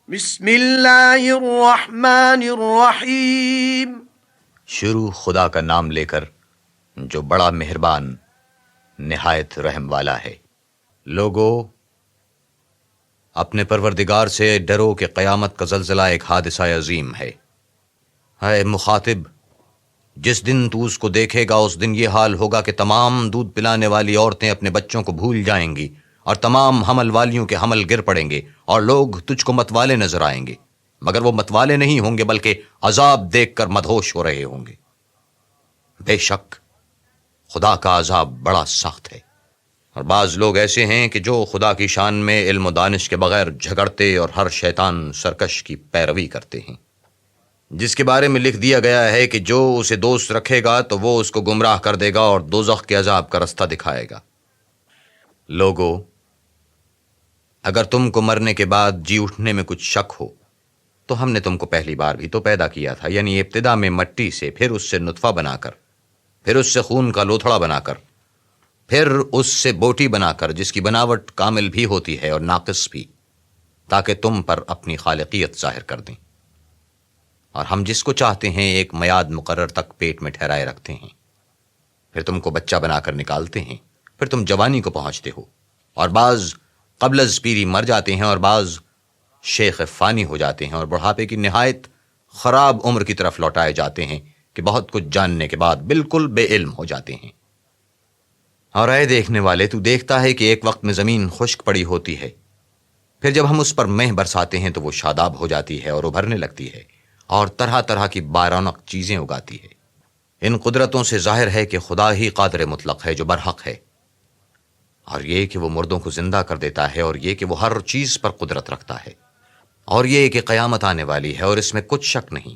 بسم اللہ الرحمن الرحیم۔ شروع خدا کا نام لے کر جو بڑا مہربان نہایت رحم والا ہے۔ لوگو، اپنے پروردگار سے ڈرو کہ قیامت کا زلزلہ ایک حادثہ عظیم ہے۔ اے مخاطب، جس دن تو اس کو دیکھے گا اس دن یہ حال ہوگا کہ تمام دودھ پلانے والی عورتیں اپنے بچوں کو بھول جائیں گی اور تمام حمل والیوں کے حمل گر پڑیں گے اور لوگ تجھ کو متوالے نظر آئیں گے، مگر وہ متوالے نہیں ہوں گے بلکہ عذاب دیکھ کر مدہوش ہو رہے ہوں گے۔ بے شک خدا کا عذاب بڑا سخت ہے۔ اور بعض لوگ ایسے ہیں کہ جو خدا کی شان میں علم و دانش کے بغیر جھگڑتے اور ہر شیطان سرکش کی پیروی کرتے ہیں، جس کے بارے میں لکھ دیا گیا ہے کہ جو اسے دوست رکھے گا تو وہ اس کو گمراہ کر دے گا اور دوزخ کے عذاب کا رستہ دکھائے گا۔ لوگو، اگر تم کو مرنے کے بعد جی اٹھنے میں کچھ شک ہو تو ہم نے تم کو پہلی بار بھی تو پیدا کیا تھا، یعنی ابتدا میں مٹی سے، پھر اس سے نطفہ بنا کر، پھر اس سے خون کا لوتھڑا بنا کر، پھر اس سے بوٹی بنا کر جس کی بناوٹ کامل بھی ہوتی ہے اور ناقص بھی، تاکہ تم پر اپنی خالقیت ظاہر کر دیں۔ اور ہم جس کو چاہتے ہیں ایک میعاد مقرر تک پیٹ میں ٹھہرائے رکھتے ہیں، پھر تم کو بچہ بنا کر نکالتے ہیں، پھر تم جوانی کو پہنچتے ہو، اور بعض قبل از پیری مر جاتے ہیں اور بعض شیخ فانی ہو جاتے ہیں اور بڑھاپے کی نہایت خراب عمر کی طرف لوٹائے جاتے ہیں کہ بہت کچھ جاننے کے بعد بالکل بے علم ہو جاتے ہیں۔ اور اے دیکھنے والے، تو دیکھتا ہے کہ ایک وقت میں زمین خشک پڑی ہوتی ہے، پھر جب ہم اس پر مہ برساتے ہیں تو وہ شاداب ہو جاتی ہے اور ابھرنے لگتی ہے اور طرح طرح کی بارونق چیزیں اگاتی ہے۔ ان قدرتوں سے ظاہر ہے کہ خدا ہی قادر مطلق ہے جو برحق ہے، اور یہ کہ وہ مردوں کو زندہ کر دیتا ہے، اور یہ کہ وہ ہر چیز پر قدرت رکھتا ہے، اور یہ کہ قیامت آنے والی ہے اور اس میں کچھ شک نہیں،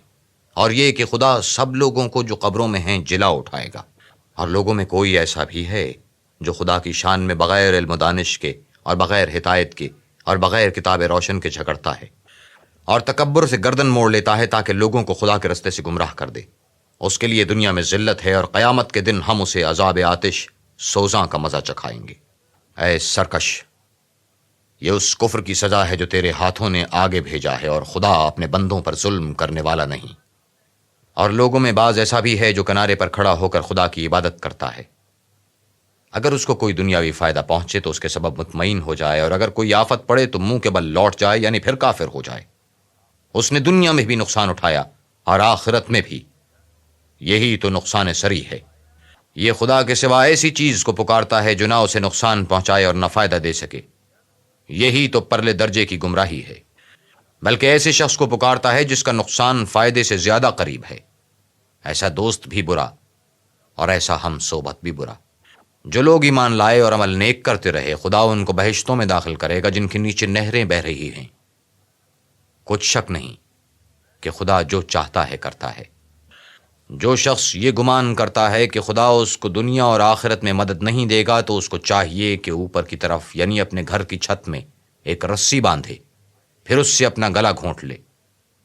اور یہ کہ خدا سب لوگوں کو جو قبروں میں ہیں جلا اٹھائے گا۔ اور لوگوں میں کوئی ایسا بھی ہے جو خدا کی شان میں بغیر علم و دانش کے اور بغیر ہدایت کے اور بغیر کتاب روشن کے جھگڑتا ہے اور تکبر سے گردن موڑ لیتا ہے تاکہ لوگوں کو خدا کے رستے سے گمراہ کر دے، اس کے لیے دنیا میں ذلت ہے اور قیامت کے دن ہم اسے عذاب آتش سوزاں کا مزہ چکھائیں گے۔ اے سرکش، یہ اس کفر کی سزا ہے جو تیرے ہاتھوں نے آگے بھیجا ہے، اور خدا اپنے بندوں پر ظلم کرنے والا نہیں۔ اور لوگوں میں بعض ایسا بھی ہے جو کنارے پر کھڑا ہو کر خدا کی عبادت کرتا ہے، اگر اس کو کوئی دنیاوی فائدہ پہنچے تو اس کے سبب مطمئن ہو جائے، اور اگر کوئی آفت پڑے تو منہ کے بل لوٹ جائے، یعنی پھر کافر ہو جائے۔ اس نے دنیا میں بھی نقصان اٹھایا اور آخرت میں بھی، یہی تو نقصان سری ہے۔ یہ خدا کے سوا ایسی چیز کو پکارتا ہے جو نہ اسے نقصان پہنچائے اور نہ فائدہ دے سکے، یہی تو پرلے درجے کی گمراہی ہے۔ بلکہ ایسے شخص کو پکارتا ہے جس کا نقصان فائدے سے زیادہ قریب ہے، ایسا دوست بھی برا اور ایسا ہم صحبت بھی برا۔ جو لوگ ایمان لائے اور عمل نیک کرتے رہے، خدا ان کو بہشتوں میں داخل کرے گا جن کے نیچے نہریں بہہ رہی ہیں۔ کچھ شک نہیں کہ خدا جو چاہتا ہے کرتا ہے۔ جو شخص یہ گمان کرتا ہے کہ خدا اس کو دنیا اور آخرت میں مدد نہیں دے گا تو اس کو چاہیے کہ اوپر کی طرف، یعنی اپنے گھر کی چھت میں ایک رسی باندھے، پھر اس سے اپنا گلا گھونٹ لے،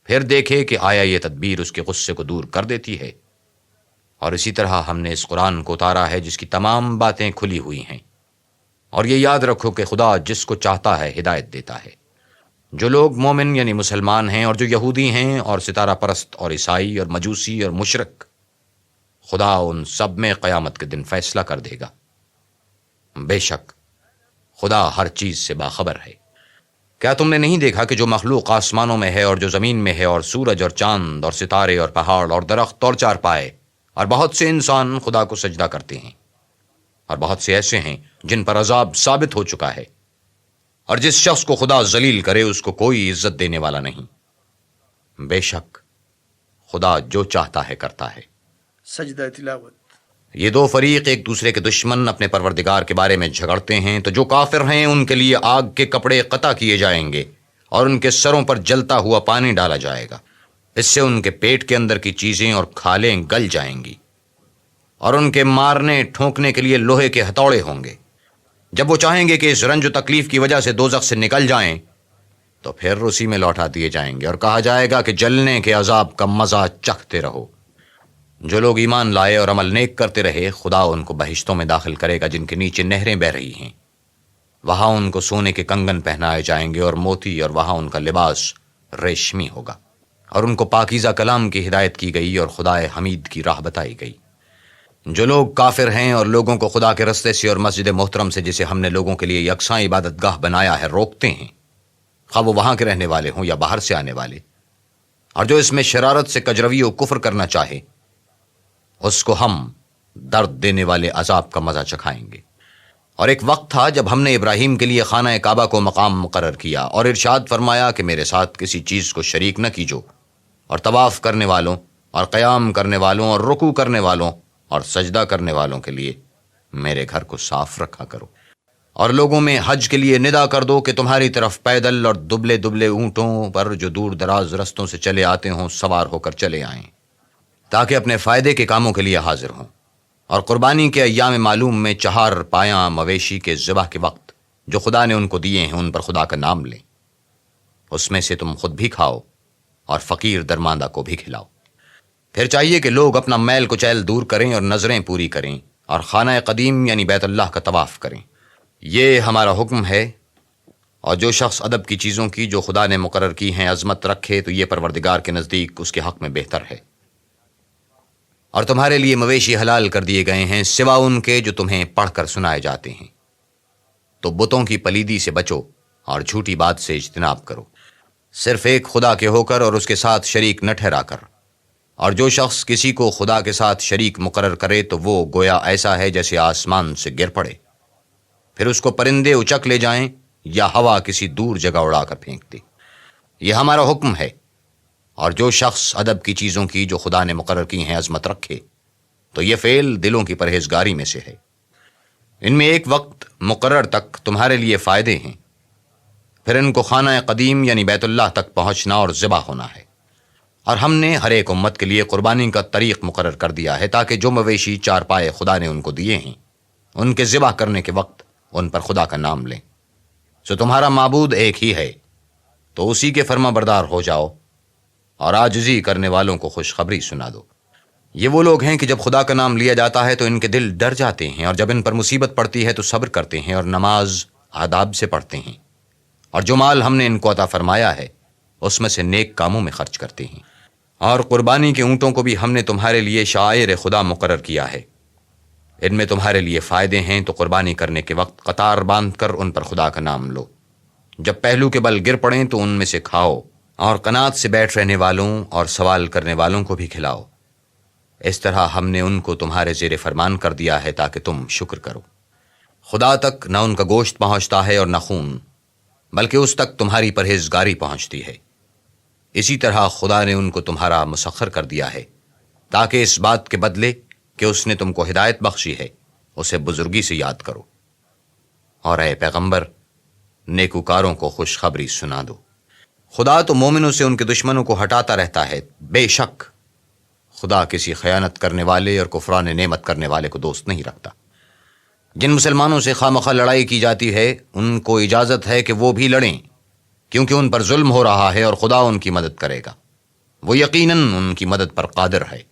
پھر دیکھے کہ آیا یہ تدبیر اس کے غصے کو دور کر دیتی ہے۔ اور اسی طرح ہم نے اس قرآن کو اتارا ہے جس کی تمام باتیں کھلی ہوئی ہیں۔ اور یہ یاد رکھو کہ خدا جس کو چاہتا ہے ہدایت دیتا ہے۔ جو لوگ مومن یعنی مسلمان ہیں اور جو یہودی ہیں اور ستارہ پرست اور عیسائی اور مجوسی اور مشرک، خدا ان سب میں قیامت کے دن فیصلہ کر دے گا۔ بے شک خدا ہر چیز سے باخبر ہے۔ کیا تم نے نہیں دیکھا کہ جو مخلوق آسمانوں میں ہے اور جو زمین میں ہے، اور سورج اور چاند اور ستارے اور پہاڑ اور درخت اور چارپائے اور بہت سے انسان خدا کو سجدہ کرتے ہیں، اور بہت سے ایسے ہیں جن پر عذاب ثابت ہو چکا ہے، اور جس شخص کو خدا ذلیل کرے اس کو کوئی عزت دینے والا نہیں۔ بے شک خدا جو چاہتا ہے کرتا ہے۔ سجدہ تلاوت۔ یہ دو فریق ایک دوسرے کے دشمن اپنے پروردگار کے بارے میں جھگڑتے ہیں، تو جو کافر ہیں ان کے لیے آگ کے کپڑے قطع کیے جائیں گے اور ان کے سروں پر جلتا ہوا پانی ڈالا جائے گا، اس سے ان کے پیٹ کے اندر کی چیزیں اور کھالیں گل جائیں گی، اور ان کے مارنے ٹھونکنے کے لیے لوہے کے ہتھوڑے ہوں گے۔ جب وہ چاہیں گے کہ اس رنج و تکلیف کی وجہ سے دوزخ سے نکل جائیں تو پھر اسی میں لوٹا دیے جائیں گے اور کہا جائے گا کہ جلنے کے عذاب کا مزہ چکھتے رہو۔ جو لوگ ایمان لائے اور عمل نیک کرتے رہے، خدا ان کو بہشتوں میں داخل کرے گا جن کے نیچے نہریں بہہ رہی ہیں، وہاں ان کو سونے کے کنگن پہنائے جائیں گے اور موتی، اور وہاں ان کا لباس ریشمی ہوگا، اور ان کو پاکیزہ کلام کی ہدایت کی گئی اور خدائے حمید کی راہ بتائی گئی۔ جو لوگ کافر ہیں اور لوگوں کو خدا کے رستے سے اور مسجد محترم سے جسے ہم نے لوگوں کے لیے یکساں عبادت گاہ بنایا ہے روکتے ہیں، خواہ وہ وہاں کے رہنے والے ہوں یا باہر سے آنے والے، اور جو اس میں شرارت سے کجروی و کفر کرنا چاہے، اس کو ہم درد دینے والے عذاب کا مزہ چکھائیں گے۔ اور ایک وقت تھا جب ہم نے ابراہیم کے لیے خانہ کعبہ کو مقام مقرر کیا اور ارشاد فرمایا کہ میرے ساتھ کسی چیز کو شریک نہ کیجو، اور طواف کرنے والوں اور قیام کرنے والوں اور رکوع کرنے والوں اور سجدہ کرنے والوں کے لیے میرے گھر کو صاف رکھا کرو، اور لوگوں میں حج کے لیے ندا کر دو کہ تمہاری طرف پیدل اور دبلے دبلے اونٹوں پر جو دور دراز رستوں سے چلے آتے ہوں سوار ہو کر چلے آئیں، تاکہ اپنے فائدے کے کاموں کے لیے حاضر ہوں، اور قربانی کے ایام معلوم میں 4 پایاں مویشی کے ذبح کے وقت جو خدا نے ان کو دیے ہیں ان پر خدا کا نام لیں، اس میں سے تم خود بھی کھاؤ اور فقیر درماندہ کو بھی کھلاؤ۔ پھر چاہیے کہ لوگ اپنا میل کچیل دور کریں اور نظریں پوری کریں اور خانہ قدیم یعنی بیت اللہ کا طواف کریں، یہ ہمارا حکم ہے۔ اور جو شخص ادب کی چیزوں کی جو خدا نے مقرر کی ہیں عظمت رکھے تو یہ پروردگار کے نزدیک اس کے حق میں بہتر ہے۔ اور تمہارے لیے مویشی حلال کر دیے گئے ہیں سوا ان کے جو تمہیں پڑھ کر سنائے جاتے ہیں، تو بتوں کی پلیدی سے بچو اور جھوٹی بات سے اجتناب کرو، صرف ایک خدا کے ہو کر اور اس کے ساتھ شریک نہ ٹھہرا کر۔ اور جو شخص کسی کو خدا کے ساتھ شریک مقرر کرے تو وہ گویا ایسا ہے جیسے آسمان سے گر پڑے، پھر اس کو پرندے اچک لے جائیں یا ہوا کسی دور جگہ اڑا کر پھینک دے۔ یہ ہمارا حکم ہے۔ اور جو شخص ادب کی چیزوں کی جو خدا نے مقرر کی ہیں عظمت رکھے تو یہ فعل دلوں کی پرہیزگاری میں سے ہے۔ ان میں ایک وقت مقرر تک تمہارے لیے فائدے ہیں، پھر ان کو خانہ قدیم یعنی بیت اللہ تک پہنچنا اور ذبح ہونا ہے۔ اور ہم نے ہر ایک امت کے لیے قربانی کا طریق مقرر کر دیا ہے تاکہ جو مویشی 4 پائے خدا نے ان کو دیے ہیں ان کے ذبح کرنے کے وقت ان پر خدا کا نام لیں۔ سو تمہارا معبود ایک ہی ہے، تو اسی کے فرما بردار ہو جاؤ اور عاجزی کرنے والوں کو خوشخبری سنا دو۔ یہ وہ لوگ ہیں کہ جب خدا کا نام لیا جاتا ہے تو ان کے دل ڈر جاتے ہیں، اور جب ان پر مصیبت پڑتی ہے تو صبر کرتے ہیں اور نماز آداب سے پڑھتے ہیں، اور جو مال ہم نے ان کو عطا فرمایا ہے اس میں سے نیک کاموں میں خرچ کرتے ہیں۔ اور قربانی کے اونٹوں کو بھی ہم نے تمہارے لیے شعائر خدا مقرر کیا ہے، ان میں تمہارے لیے فائدے ہیں، تو قربانی کرنے کے وقت قطار باندھ کر ان پر خدا کا نام لو۔ جب پہلو کے بل گر پڑیں تو ان میں سے کھاؤ، اور قناعت سے بیٹھ رہنے والوں اور سوال کرنے والوں کو بھی کھلاؤ۔ اس طرح ہم نے ان کو تمہارے زیر فرمان کر دیا ہے تاکہ تم شکر کرو۔ خدا تک نہ ان کا گوشت پہنچتا ہے اور نہ خون، بلکہ اس تک تمہاری پرہیزگاری پہنچتی ہے۔ اسی طرح خدا نے ان کو تمہارا مسخر کر دیا ہے تاکہ اس بات کے بدلے کہ اس نے تم کو ہدایت بخشی ہے اسے بزرگی سے یاد کرو۔ اور اے پیغمبر، نیکوکاروں کو خوشخبری سنا دو۔ خدا تو مومنوں سے ان کے دشمنوں کو ہٹاتا رہتا ہے، بے شک خدا کسی خیانت کرنے والے اور کفران نعمت کرنے والے کو دوست نہیں رکھتا۔ جن مسلمانوں سے خواہ لڑائی کی جاتی ہے ان کو اجازت ہے کہ وہ بھی لڑیں، کیونکہ ان پر ظلم ہو رہا ہے اور خدا ان کی مدد کرے گا، وہ یقیناً ان کی مدد پر قادر ہے۔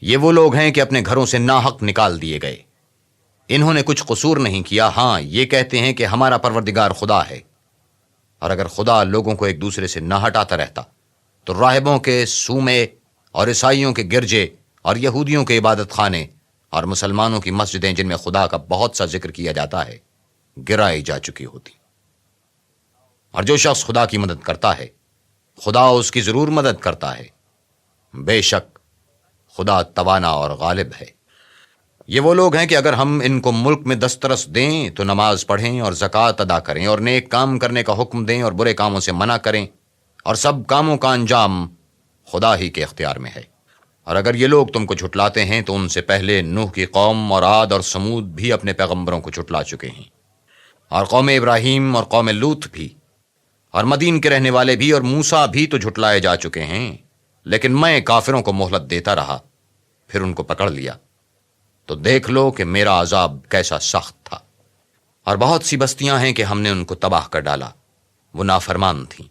یہ وہ لوگ ہیں کہ اپنے گھروں سے ناحق نکال دیے گئے، انہوں نے کچھ قصور نہیں کیا، ہاں یہ کہتے ہیں کہ ہمارا پروردگار خدا ہے۔ اور اگر خدا لوگوں کو ایک دوسرے سے نہ ہٹاتا رہتا تو راہبوں کے صومعے اور عیسائیوں کے گرجے اور یہودیوں کے عبادت خانے اور مسلمانوں کی مسجدیں جن میں خدا کا بہت سا ذکر کیا جاتا ہے گرائی جا چکی ہوتی۔ اور جو شخص خدا کی مدد کرتا ہے خدا اس کی ضرور مدد کرتا ہے، بے شک خدا توانا اور غالب ہے۔ یہ وہ لوگ ہیں کہ اگر ہم ان کو ملک میں دسترس دیں تو نماز پڑھیں اور زکوٰۃ ادا کریں اور نیک کام کرنے کا حکم دیں اور برے کاموں سے منع کریں، اور سب کاموں کا انجام خدا ہی کے اختیار میں ہے۔ اور اگر یہ لوگ تم کو جھٹلاتے ہیں تو ان سے پہلے نوح کی قوم اور عاد اور سمود بھی اپنے پیغمبروں کو جھٹلا چکے ہیں، اور قوم ابراہیم اور قوم لوط بھی، اور مدین کے رہنے والے بھی اور موسیٰ بھی تو جھٹلائے جا چکے ہیں، لیکن میں کافروں کو مہلت دیتا رہا، پھر ان کو پکڑ لیا، تو دیکھ لو کہ میرا عذاب کیسا سخت تھا۔ اور بہت سی بستیاں ہیں کہ ہم نے ان کو تباہ کر ڈالا، وہ نافرمان تھیں،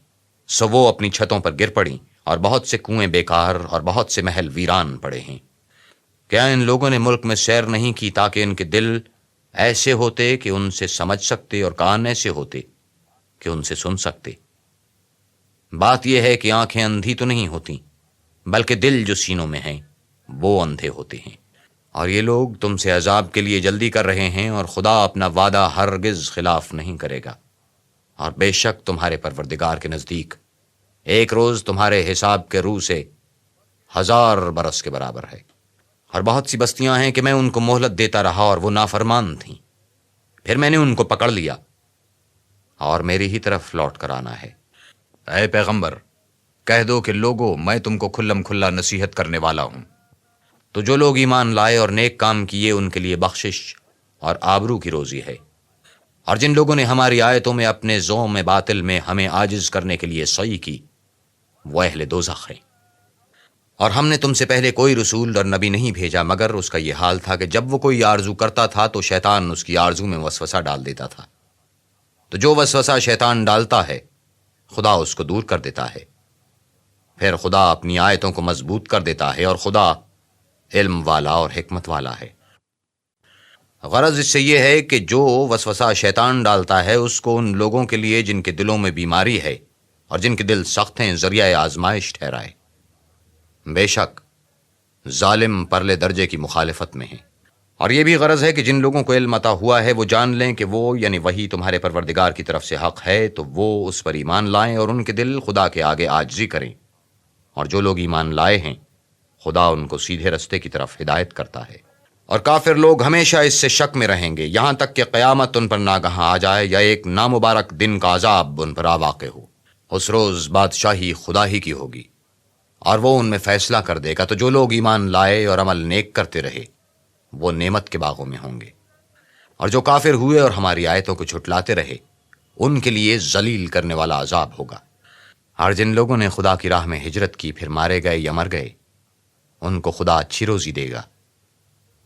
سو وہ اپنی چھتوں پر گر پڑیں، اور بہت سے کنویں بیکار اور بہت سے محل ویران پڑے ہیں۔ کیا ان لوگوں نے ملک میں سیر نہیں کی تاکہ ان کے دل ایسے ہوتے کہ ان سے سمجھ سکتے اور کان ایسے ہوتے کہ ان سے سن سکتے؟ بات یہ ہے کہ آنکھیں اندھی تو نہیں ہوتی، بلکہ دل جو سینوں میں ہیں وہ اندھے ہوتے ہیں۔ اور یہ لوگ تم سے عذاب کے لیے جلدی کر رہے ہیں، اور خدا اپنا وعدہ ہرگز خلاف نہیں کرے گا۔ اور بے شک تمہارے پروردگار کے نزدیک ایک روز تمہارے حساب کے روح سے 1000 برس کے برابر ہے۔ اور بہت سی بستیاں ہیں کہ میں ان کو مہلت دیتا رہا اور وہ نافرمان تھیں، پھر میں نے ان کو پکڑ لیا اور میری ہی طرف لوٹ کر آنا ہے۔ اے پیغمبر، کہہ دو کہ لوگو میں تم کو کھلم کھلا نصیحت کرنے والا ہوں۔ تو جو لوگ ایمان لائے اور نیک کام کیے ان کے لیے بخشش اور آبرو کی روزی ہے، اور جن لوگوں نے ہماری آیتوں میں اپنے ذوم باطل میں ہمیں عاجز کرنے کے لیے سعی کی، وہ اہل دوزخ ہیں۔ اور ہم نے تم سے پہلے کوئی رسول اور نبی نہیں بھیجا مگر اس کا یہ حال تھا کہ جب وہ کوئی آرزو کرتا تھا تو شیطان اس کی آرزو میں وسوسہ ڈال دیتا تھا۔ تو جو وسوسہ شیطان ڈالتا ہے خدا اس کو دور کر دیتا ہے، پھر خدا اپنی آیتوں کو مضبوط کر دیتا ہے، اور خدا علم والا اور حکمت والا ہے۔ غرض اس سے یہ ہے کہ جو وسوسہ شیطان ڈالتا ہے اس کو ان لوگوں کے لیے جن کے دلوں میں بیماری ہے اور جن کے دل سخت ہیں ذریعہ آزمائش ٹھہرائے۔ بے شک ظالم پرلے درجے کی مخالفت میں ہیں۔ اور یہ بھی غرض ہے کہ جن لوگوں کو علم عطا ہوا ہے وہ جان لیں کہ وہ یعنی وہی تمہارے پروردگار کی طرف سے حق ہے، تو وہ اس پر ایمان لائیں اور ان کے دل خدا کے آگے عاجزی کریں۔ اور جو لوگ ایمان لائے ہیں خدا ان کو سیدھے رستے کی طرف ہدایت کرتا ہے۔ اور کافر لوگ ہمیشہ اس سے شک میں رہیں گے یہاں تک کہ قیامت ان پر ناگہاں آ جائے یا ایک نامبارک دن کا عذاب ان پر واقع ہو۔ اس روز بادشاہی خدا ہی کی ہوگی اور وہ ان میں فیصلہ کر دے گا۔ تو جو لوگ ایمان لائے اور عمل نیک کرتے رہے وہ نعمت کے باغوں میں ہوں گے، اور جو کافر ہوئے اور ہماری آیتوں کو جھٹلاتے رہے ان کے لیے ذلیل کرنے والا عذاب ہوگا۔ اور جن لوگوں نے خدا کی راہ میں ہجرت کی پھر مارے گئے یا مر گئے ان کو خدا اچھی روزی دے گا،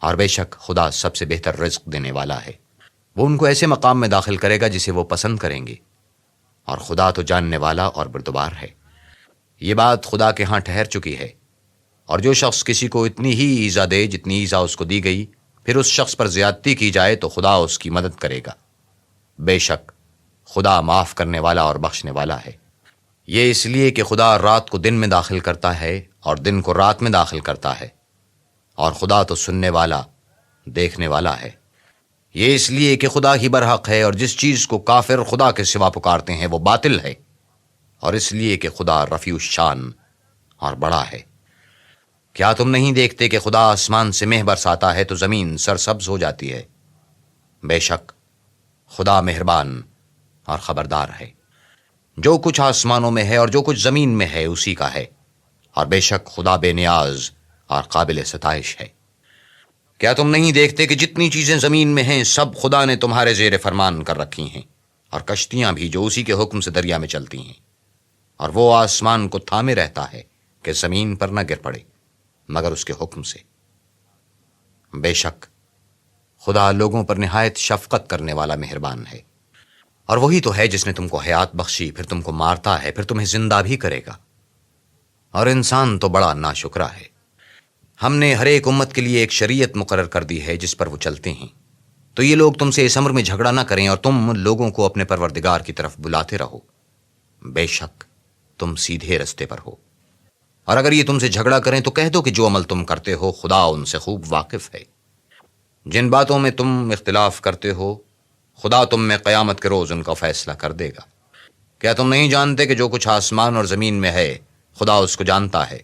اور بے شک خدا سب سے بہتر رزق دینے والا ہے۔ وہ ان کو ایسے مقام میں داخل کرے گا جسے وہ پسند کریں گے، اور خدا تو جاننے والا اور بردبار ہے۔ یہ بات خدا کے ہاں ٹھہر چکی ہے، اور جو شخص کسی کو اتنی ہی ایزا دے جتنی ایزا اس کو دی گئی، پھر اس شخص پر زیادتی کی جائے تو خدا اس کی مدد کرے گا۔ بے شک خدا معاف کرنے والا اور بخشنے والا ہے۔ یہ اس لیے کہ خدا رات کو دن میں داخل کرتا ہے اور دن کو رات میں داخل کرتا ہے، اور خدا تو سننے والا دیکھنے والا ہے۔ یہ اس لیے کہ خدا ہی برحق ہے، اور جس چیز کو کافر خدا کے سوا پکارتے ہیں وہ باطل ہے، اور اس لیے کہ خدا رفیع الشان اور بڑا ہے۔ کیا تم نہیں دیکھتے کہ خدا آسمان سے مہ برساتا ہے تو زمین سرسبز ہو جاتی ہے؟ بے شک خدا مہربان اور خبردار ہے۔ جو کچھ آسمانوں میں ہے اور جو کچھ زمین میں ہے اسی کا ہے، اور بے شک خدا بے نیاز اور قابل ستائش ہے۔ کیا تم نہیں دیکھتے کہ جتنی چیزیں زمین میں ہیں سب خدا نے تمہارے زیر فرمان کر رکھی ہیں، اور کشتیاں بھی جو اسی کے حکم سے دریا میں چلتی ہیں، اور وہ آسمان کو تھامے رہتا ہے کہ زمین پر نہ گر پڑے مگر اس کے حکم سے۔ بے شک خدا لوگوں پر نہایت شفقت کرنے والا مہربان ہے۔ اور وہی تو ہے جس نے تم کو حیات بخشی، پھر تم کو مارتا ہے، پھر تمہیں زندہ بھی کرے گا، اور انسان تو بڑا ناشکرا ہے۔ ہم نے ہر ایک امت کے لیے ایک شریعت مقرر کر دی ہے جس پر وہ چلتے ہیں، تو یہ لوگ تم سے اس امر میں جھگڑا نہ کریں، اور تم لوگوں کو اپنے پروردگار کی طرف بلاتے رہو۔ بے شک تم سیدھے رستے پر ہو۔ اور اگر یہ تم سے جھگڑا کریں تو کہہ دو کہ جو عمل تم کرتے ہو خدا ان سے خوب واقف ہے۔ جن باتوں میں تم اختلاف کرتے ہو خدا تم میں قیامت کے روز ان کا فیصلہ کر دے گا۔ کیا تم نہیں جانتے کہ جو کچھ آسمان اور زمین میں ہے خدا اس کو جانتا ہے؟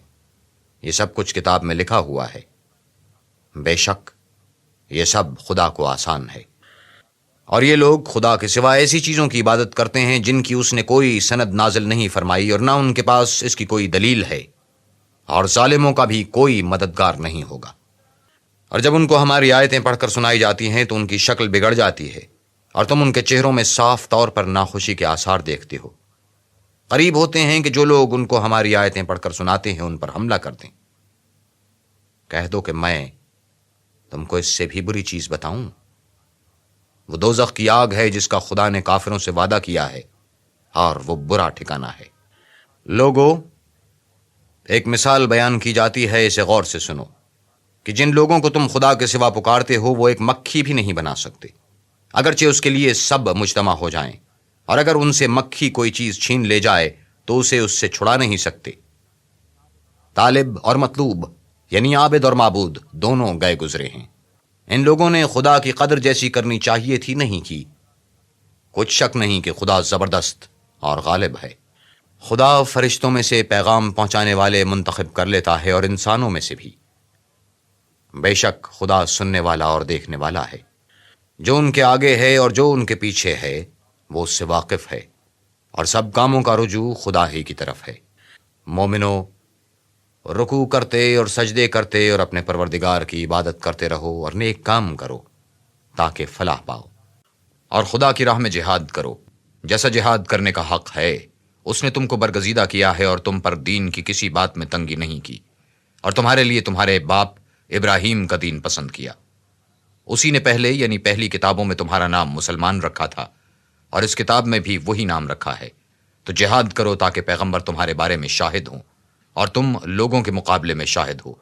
یہ سب کچھ کتاب میں لکھا ہوا ہے۔ بے شک یہ سب خدا کو آسان ہے۔ اور یہ لوگ خدا کے سوا ایسی چیزوں کی عبادت کرتے ہیں جن کی اس نے کوئی سند نازل نہیں فرمائی، اور نہ ان کے پاس اس کی کوئی دلیل ہے، اور ظالموں کا بھی کوئی مددگار نہیں ہوگا۔ اور جب ان کو ہماری آیتیں پڑھ کر سنائی جاتی ہیں تو ان کی شکل بگڑ جاتی ہے، اور تم ان کے چہروں میں صاف طور پر ناخوشی کے آثار دیکھتے ہو۔ قریب ہوتے ہیں کہ جو لوگ ان کو ہماری آیتیں پڑھ کر سناتے ہیں ان پر حملہ کر دیں۔ کہہ دو کہ میں تم کو اس سے بھی بری چیز بتاؤں؟ وہ دوزخ کی آگ ہے جس کا خدا نے کافروں سے وعدہ کیا ہے، اور وہ برا ٹھکانہ ہے۔ لوگو، ایک مثال بیان کی جاتی ہے، اسے غور سے سنو، کہ جن لوگوں کو تم خدا کے سوا پکارتے ہو وہ ایک مکھی بھی نہیں بنا سکتے، اگرچہ اس کے لیے سب مجتمع ہو جائیں، اور اگر ان سے مکھی کوئی چیز چھین لے جائے تو اسے اس سے چھڑا نہیں سکتے۔ طالب اور مطلوب یعنی عابد اور معبود دونوں گئے گزرے ہیں۔ ان لوگوں نے خدا کی قدر جیسی کرنی چاہیے تھی، نہیں کی۔ کچھ شک نہیں کہ خدا زبردست اور غالب ہے۔ خدا فرشتوں میں سے پیغام پہنچانے والے منتخب کر لیتا ہے اور انسانوں میں سے بھی۔ بے شک خدا سننے والا اور دیکھنے والا ہے۔ جو ان کے آگے ہے اور جو ان کے پیچھے ہے وہ اس سے واقف ہے، اور سب کاموں کا رجوع خدا ہی کی طرف ہے۔ مومنو، رکوع کرتے اور سجدے کرتے اور اپنے پروردگار کی عبادت کرتے رہو اور نیک کام کرو تاکہ فلاح پاؤ، اور خدا کی راہ میں جہاد کرو جیسا جہاد کرنے کا حق ہے۔ اس نے تم کو برگزیدہ کیا ہے اور تم پر دین کی کسی بات میں تنگی نہیں کی، اور تمہارے لیے تمہارے باپ ابراہیم کا دین پسند کیا۔ اسی نے پہلے یعنی پہلی کتابوں میں تمہارا نام مسلمان رکھا تھا، اور اس کتاب میں بھی وہی نام رکھا ہے۔ تو جہاد کرو تاکہ پیغمبر تمہارے بارے میں شاہد ہوں اور تم لوگوں کے مقابلے میں شاہد ہو،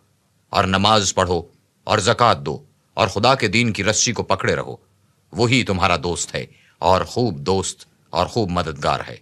اور نماز پڑھو اور زکوٰۃ دو اور خدا کے دین کی رسی کو پکڑے رہو۔ وہی تمہارا دوست ہے اور خوب دوست اور خوب مددگار ہے۔